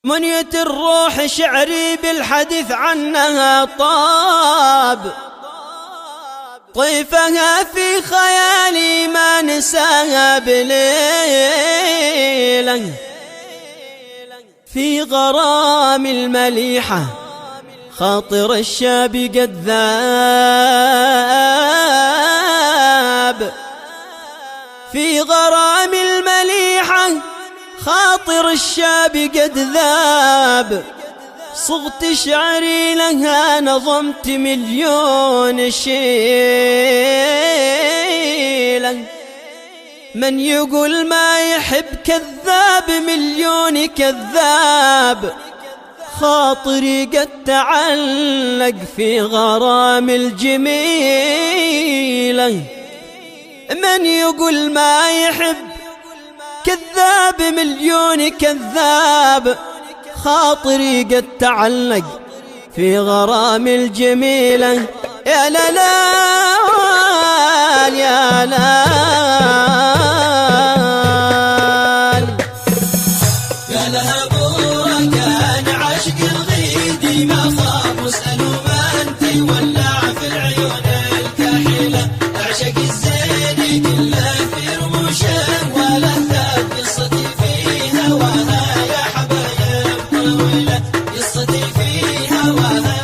منية الروح شعري بالحديث عنها طاب، طيفها في خيالي ما نساها بليلة، في غرام المليحة خاطر الشاب قد ذاب، في غرام المليحة خاطر الشاب قد ذاب، صغت شعري لها نظمت مليون شيلة، من يقول ما يحب كذاب مليون كذاب، خاطري قد تعلق في غرام الجميلة، من يقول ما يحب كذاب مليون كذاب، خاطري قد تعلق في غرام الجميلة. يا لالال يا لال يا لها بركان عشق الغيدي ما خاب، واسألوا من تولع في العيون الكحيلة، اعشق الزين كله في رموشه ولذات، قصتي في هواها يا حبايب طويلة، قصتي في هواها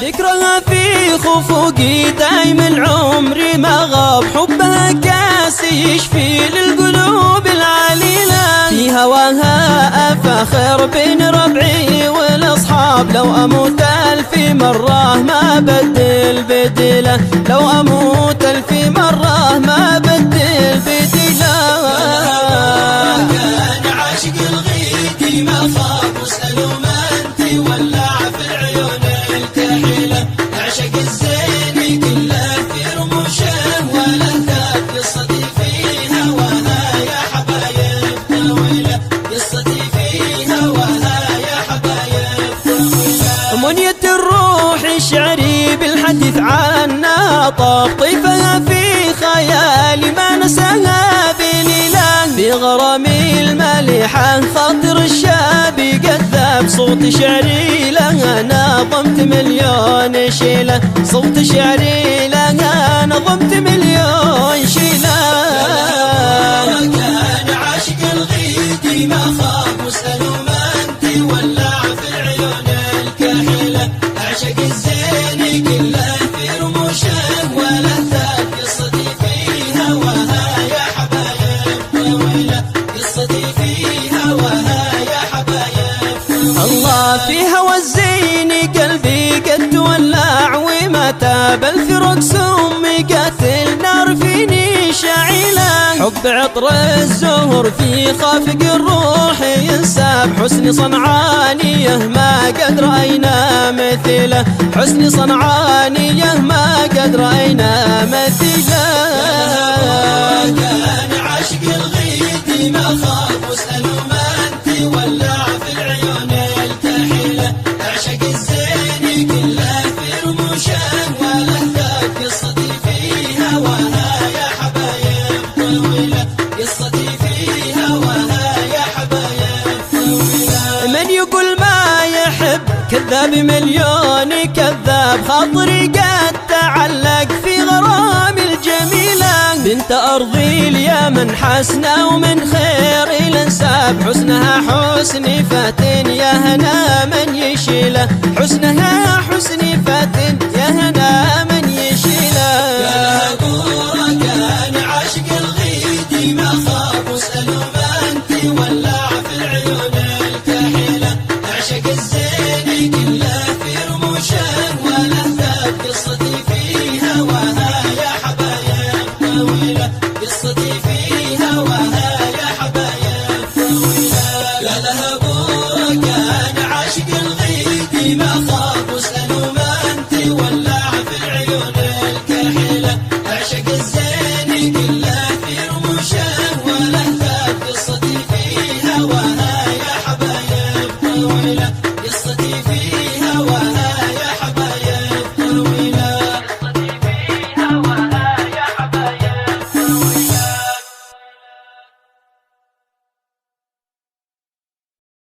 ذكرها في خفوقي دايم العمر ما غاب، حبها كاس يشفي للقلوب العليلة، في هواها أفاخر بين ربعي والأصحاب، لو أموت ألف مرة ما بدل بديلة، لو أموت ألف مرة ما بدل بديلة. كان عاشق الغيدي ما خاب، واسألوا من تولع في العيون الكحيلة، اعشق الزين كله في رموشه ولذات، قصتي في هواها يا حبايب طويلة، قصتي في هواها يا حبايب طويلة. منية الروح شعري بالحديث عنها طاب، طيفها في خيالي ما نساها بليلة، في غرامي المليحة خاطر الشاب قد ذاب، صوت شعري لها نظمت مليون شيلة، صوت شعري لها نظمت مليون شيلة. كان عاشق الغيدي ما خاب، واسألوا من تولع في العيون الكحيلة، اعشق الزين كله في رموشه ولذات، قصتي في هواها يا حبايب طويلة، قصتي في هواها يا حبايب طويلة. الله في هوى الزين قلبي قد تولع، وما تاب الفرق سمي قاتل نار فيني شعيلة، حب عطر الزهر في خافق الروح ينساب، حسن صنعانيه ما قد رأينا مثيله، حسن صنعانيه ما قد رأينا مثيله. كان عاشق الغيدي ما خاب، واسألوا من تولع في العيون الكحيلة، اعشق الزين كله في رموشه ولذات، قصتي في هواها يا حبايب طويلة، قصتي في هواها يا حبايب طويلة. من يقول ما يحب كذاب مليون كذاب، خاطري قد تعلق في غرام الجميلة، بنت أرضي اليمن حسنة ومن خير الانساب، حسنها حسن فاتن يا هنا من يشيله، حسنها حسن فاتن يا هنا من يشيله. يا لها بركان عاشق الغيدي ما خاب، واسألوا من تولع في